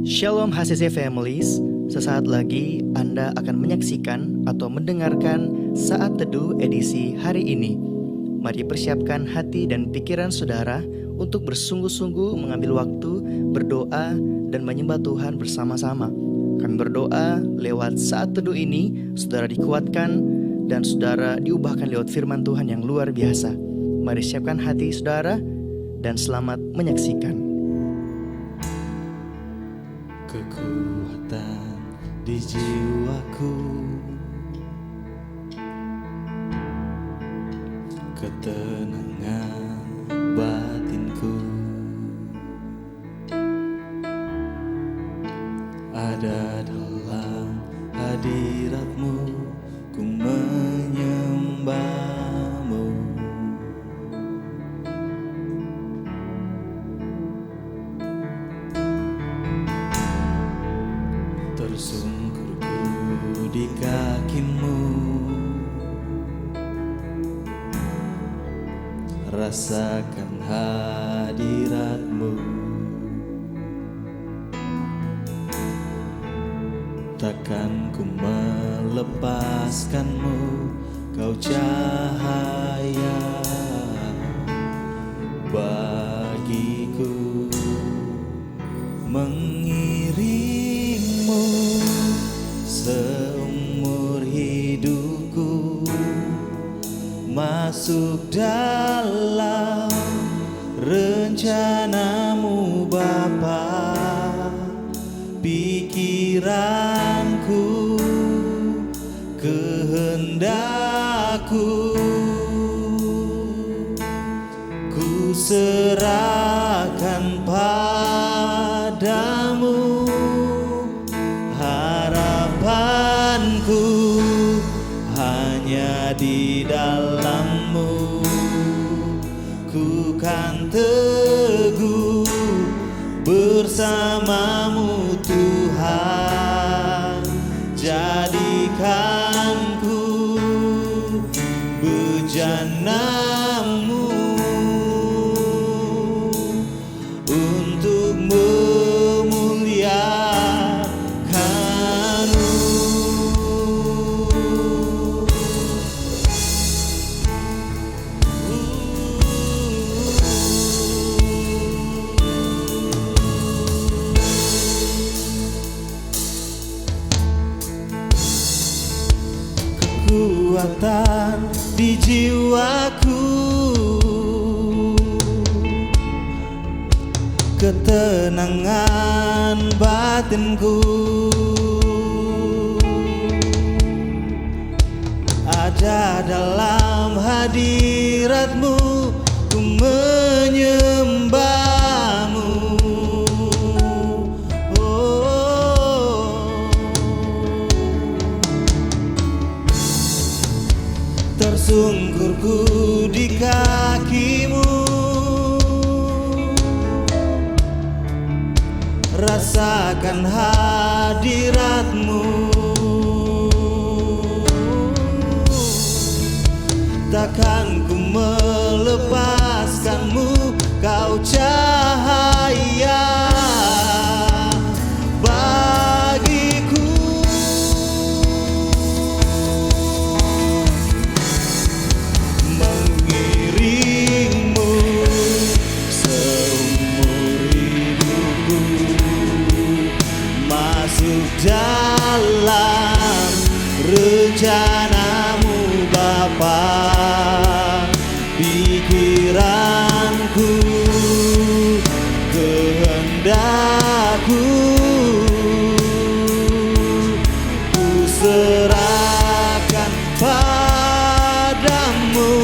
Shalom HCC Families, sesaat lagi Anda akan menyaksikan atau mendengarkan Saat Teduh edisi hari ini. Mari persiapkan hati dan pikiran saudara untuk bersungguh-sungguh mengambil waktu, berdoa, dan menyembah Tuhan bersama-sama. Kami berdoa lewat Saat Teduh ini, saudara dikuatkan dan saudara diubahkan lewat firman Tuhan yang luar biasa. Mari siapkan hati saudara dan selamat menyaksikan. Kekuatan di jiwaku, ketenangan batinku, ada dalam hadirat-Mu, ku menyembah-Mu. Tersungkurku di kaki-Mu, rasakan hadirat-Mu. Takkan ku melepaskan-Mu, Kau cahaya bagiku. Mengiring-Mu seumur hidupku, masuk dalam rencana-Mu Bapa. Pikiranku, kehendakku, ku serahkan padamu. Harapanku hanya di dalam-Mu, ku kan teguh bersama-Mu Tuhan. Jadikan-ku bejana-Mu untuk memuliakan-Mu. Kekuatan di jiwaku, ketenangan batinku, ada dalam hadirat-Mu, ku menyembah-Mu. Tersungkurku di kaki-Mu, rasakan hadirat-Mu. Takkan ku melepaskan-Mu, Kau cahaya bagiku. Mengiring-Mu seumur hidupku, masuk dalam rencana-Mu Bapa. Pikiranku, kehendakku, ku serahkan padamu.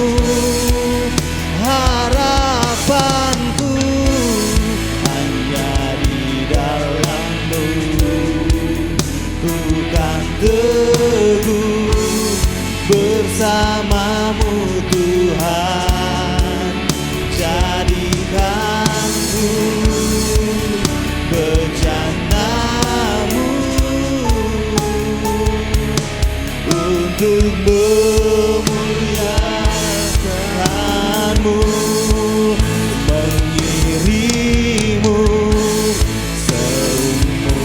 Harapanku hanya di dalam-Mu, ku kan teguh bersama-Mu Tuhan. Jadikan-ku bejana-Mu untuk memuliakan-Mu. Mengiring-Mu seumur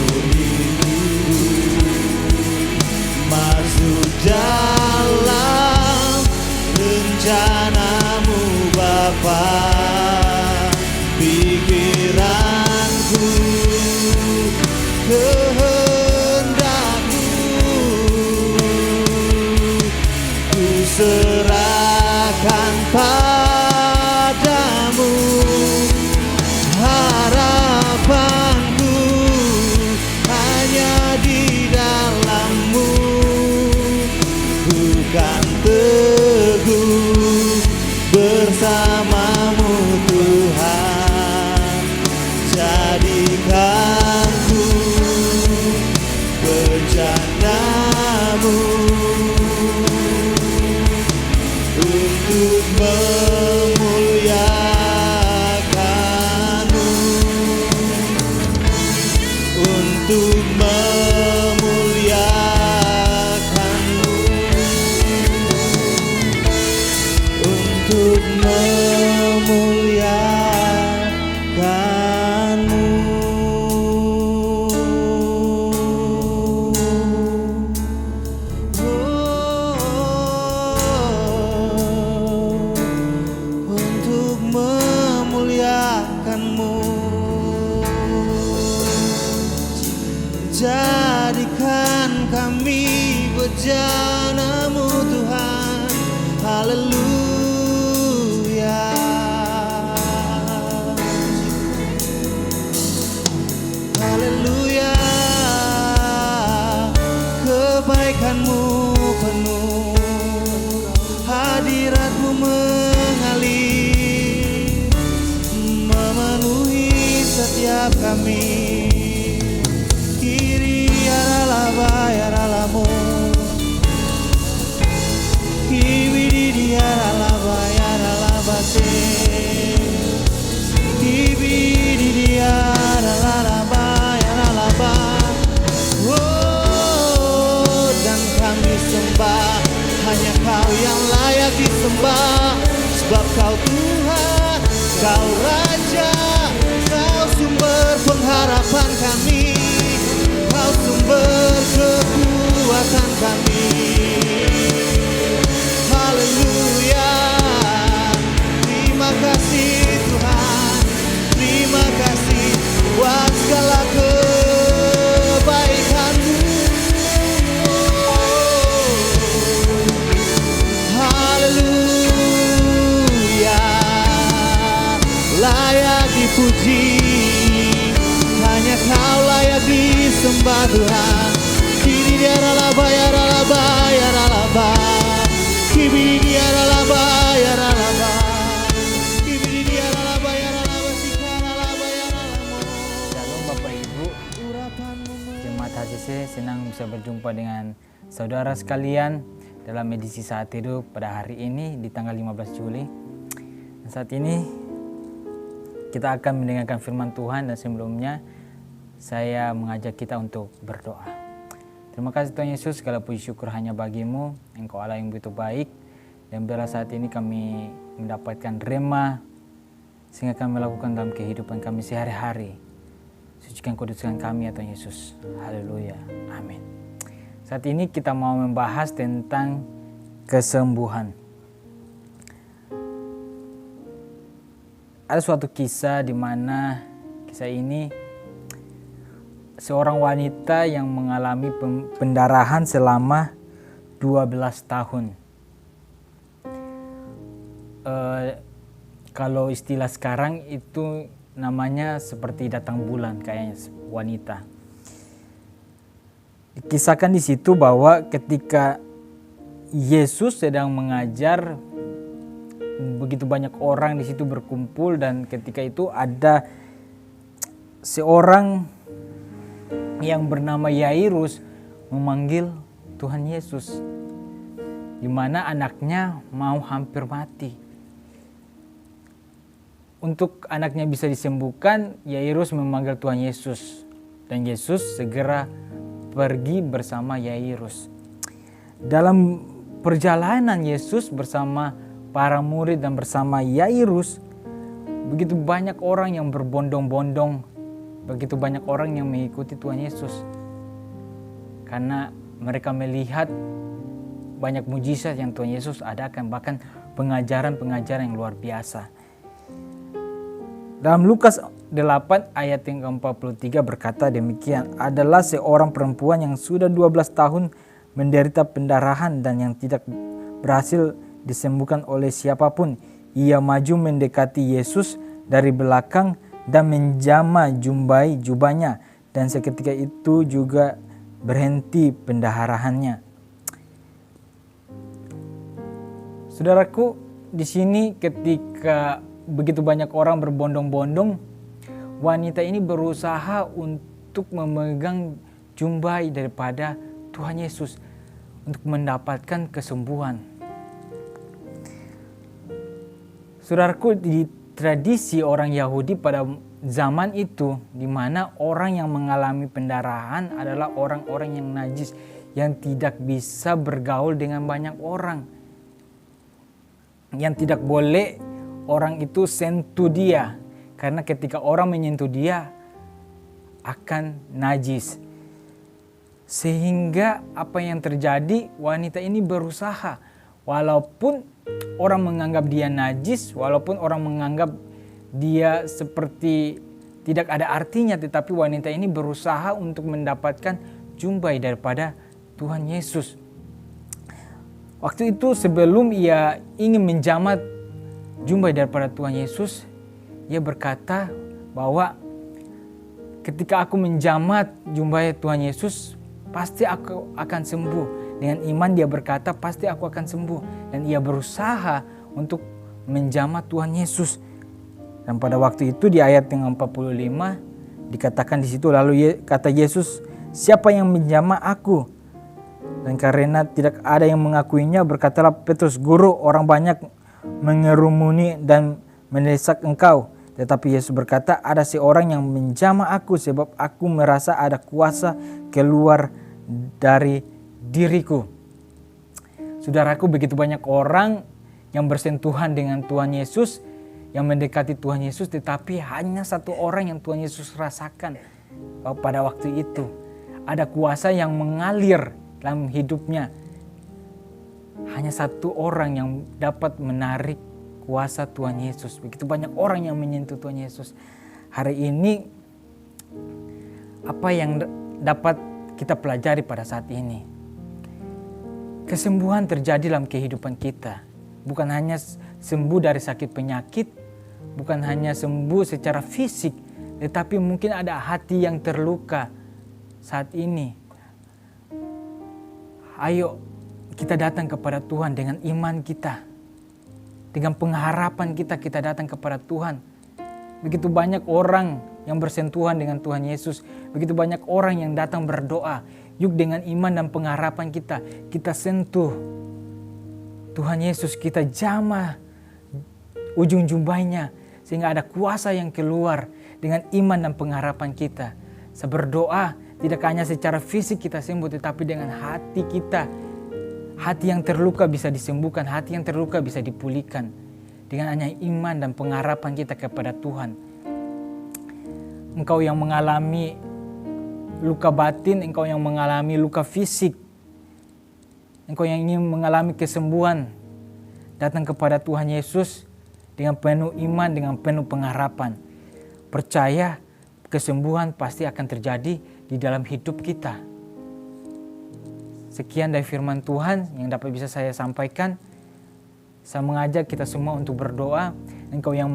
Kerajaan-Mu Tuhan. Haleluya. Haleluya. Kebaikan-Mu penuh, hadirat-Mu mengalir, memenuhi setiap kami. Kiri yaralaba yaralamu, kiri di yaralaba yaralaba se, kiri di yaralaba yaralaba. Oh, dan kami sembah hanya Kau yang layak disembah, sebab Kau Tuhan, Kau Raja, Kau sumber pengharapan kami, Kau sumber kekuatan kami. Haleluya. Terima kasih Tuhan, terima kasih buat segala kebaikan-Mu. Haleluya. Layak dipuji, hanya Kau layak disembah Tuhan. Kini dia ralaba ya ralaba ya ralaba, kini dia ralaba ya ralaba, kini dia ralaba ya ralaba, sika ralaba ya ralamo. Shalom Bapak Ibu, Jemaat HCC, senang bisa berjumpa dengan saudara sekalian dalam edisi Saat Teduh pada hari ini di tanggal 15 Juli. Dan saat ini kita akan mendengarkan firman Tuhan, dan sebelumnya saya mengajak kita untuk berdoa. Terima kasih Tuhan Yesus, segala puji syukur hanya bagi-Mu, Engkau Allah yang begitu baik. Dan biarlah saat ini kami mendapatkan rema sehingga kami melakukan dalam kehidupan kami sehari-hari. Sucikan kuduskan kami ya Tuhan Yesus. Haleluya. Amin. Saat ini kita mau membahas tentang kesembuhan. Ada suatu kisah di mana kisah ini seorang wanita yang mengalami pendarahan selama 12 tahun. Kalau istilah sekarang itu namanya seperti datang bulan kayaknya wanita. Dikisahkan di situ bahwa ketika Yesus sedang mengajar, begitu banyak orang di situ berkumpul, dan ketika itu ada seorang yang bernama Yairus memanggil Tuhan Yesus, di mana anaknya mau hampir mati. Untuk anaknya bisa disembuhkan, Yairus memanggil Tuhan Yesus, dan Yesus segera pergi bersama Yairus. Dalam perjalanan Yesus bersama para murid dan bersama Yairus, begitu banyak orang yang berbondong-bondong, begitu banyak orang yang mengikuti Tuhan Yesus. Karena mereka melihat banyak mujizat yang Tuhan Yesus adakan, bahkan pengajaran-pengajaran yang luar biasa. Dalam Lukas 8 ayat yang ke-43 berkata demikian, adalah seorang perempuan yang sudah 12 tahun menderita pendarahan dan yang tidak berhasil disembuhkan oleh siapapun. Ia maju mendekati Yesus dari belakang dan menjamah jubahnya, dan seketika itu juga berhenti pendarahannya. Saudaraku, di sini ketika begitu banyak orang berbondong-bondong, wanita ini berusaha untuk memegang jubah daripada Tuhan Yesus untuk mendapatkan kesembuhan. Saudaraku, di tradisi orang Yahudi pada zaman itu, di mana orang yang mengalami pendarahan adalah orang-orang yang najis, yang tidak bisa bergaul dengan banyak orang, yang tidak boleh orang itu sentuh dia, karena ketika orang menyentuh dia akan najis. Sehingga apa yang terjadi, wanita ini berusaha, walaupun orang menganggap dia najis, walaupun orang menganggap dia seperti tidak ada artinya, tetapi wanita ini berusaha untuk mendapatkan jubah daripada Tuhan Yesus. Waktu itu sebelum ia ingin menjamat jumpai daripada Tuhan Yesus, ia berkata bahwa ketika aku menjamat jumpai Tuhan Yesus, pasti aku akan sembuh. Dengan iman dia berkata, pasti aku akan sembuh. Dan ia berusaha untuk menjamat Tuhan Yesus. Dan pada waktu itu di ayat yang 45 dikatakan di situ, lalu kata Yesus, siapa yang menjamah aku? Dan karena tidak ada yang mengakuinya, berkatalah Petrus, Guru, orang banyak mengerumuni dan mendesak engkau. Tetapi Yesus berkata, ada seorang yang menjamah aku sebab aku merasa ada kuasa keluar dari diriku. Saudaraku, begitu banyak orang yang bersentuhan dengan Tuhan Yesus, yang mendekati Tuhan Yesus, tetapi hanya satu orang yang Tuhan Yesus rasakan pada waktu itu. Ada kuasa yang mengalir dalam hidupnya. Hanya satu orang yang dapat menarik kuasa Tuhan Yesus. Begitu banyak orang yang menyentuh Tuhan Yesus. Hari ini apa yang dapat kita pelajari pada saat ini? Kesembuhan terjadi dalam kehidupan kita. Bukan hanya sembuh dari sakit penyakit, bukan hanya sembuh secara fisik, tetapi mungkin ada hati yang terluka saat ini. Ayo kita datang kepada Tuhan dengan iman kita. Dengan pengharapan kita datang kepada Tuhan. Begitu banyak orang yang bersentuhan dengan Tuhan Yesus. Begitu banyak orang yang datang berdoa. Yuk dengan iman dan pengharapan kita sentuh Tuhan Yesus, kita jamah ujung jumbainya. Sehingga ada kuasa yang keluar dengan iman dan pengharapan kita. Berdoa tidak hanya secara fisik kita sembuh, tetapi dengan hati kita. Hati yang terluka bisa disembuhkan, hati yang terluka bisa dipulihkan. Dengan hanya iman dan pengharapan kita kepada Tuhan. Engkau yang mengalami luka batin, engkau yang mengalami luka fisik, engkau yang ingin mengalami kesembuhan, datang kepada Tuhan Yesus dengan penuh iman, dengan penuh pengharapan. Percaya kesembuhan pasti akan terjadi di dalam hidup kita. Sekian dari firman Tuhan yang dapat bisa saya sampaikan. Saya mengajak kita semua untuk berdoa. Engkau yang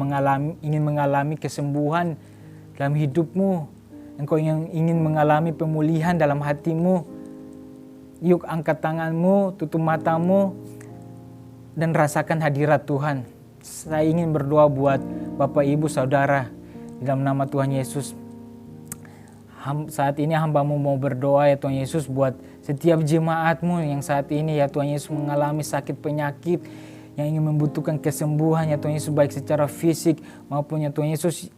ingin mengalami kesembuhan dalam hidupmu, engkau yang ingin mengalami pemulihan dalam hatimu, yuk angkat tanganmu, tutup matamu, dan rasakan hadirat Tuhan. Saya ingin berdoa buat Bapak, Ibu, Saudara dalam nama Tuhan Yesus. Saat ini hamba-Mu mau berdoa ya Tuhan Yesus buat setiap jemaat-Mu yang saat ini ya Tuhan Yesus mengalami sakit penyakit, yang ingin membutuhkan kesembuhan ya Tuhan Yesus, baik secara fisik maupun ya Tuhan Yesus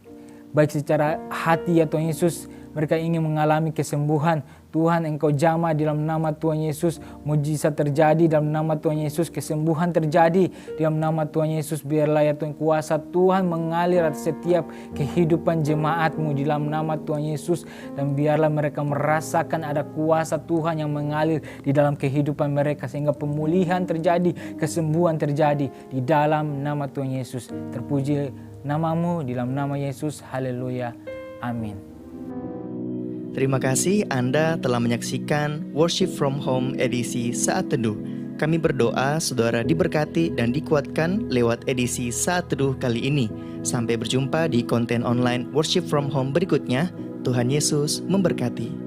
baik secara hati ya Tuhan Yesus. Mereka ingin mengalami kesembuhan. Tuhan, Engkau jamah di dalam nama Tuhan Yesus. Mujizat terjadi dalam nama Tuhan Yesus. Kesembuhan terjadi dalam nama Tuhan Yesus. Biarlah ya Tuhan kuasa Tuhan mengalir atas setiap kehidupan jemaat-Mu di dalam nama Tuhan Yesus. Dan biarlah mereka merasakan ada kuasa Tuhan yang mengalir di dalam kehidupan mereka. Sehingga pemulihan terjadi, kesembuhan terjadi di dalam nama Tuhan Yesus. Terpuji nama-Mu di dalam nama Yesus. Haleluya. Amin. Terima kasih Anda telah menyaksikan Worship from Home edisi Saat Teduh. Kami berdoa saudara diberkati dan dikuatkan lewat edisi Saat Teduh kali ini. Sampai berjumpa di konten online Worship from Home berikutnya. Tuhan Yesus memberkati.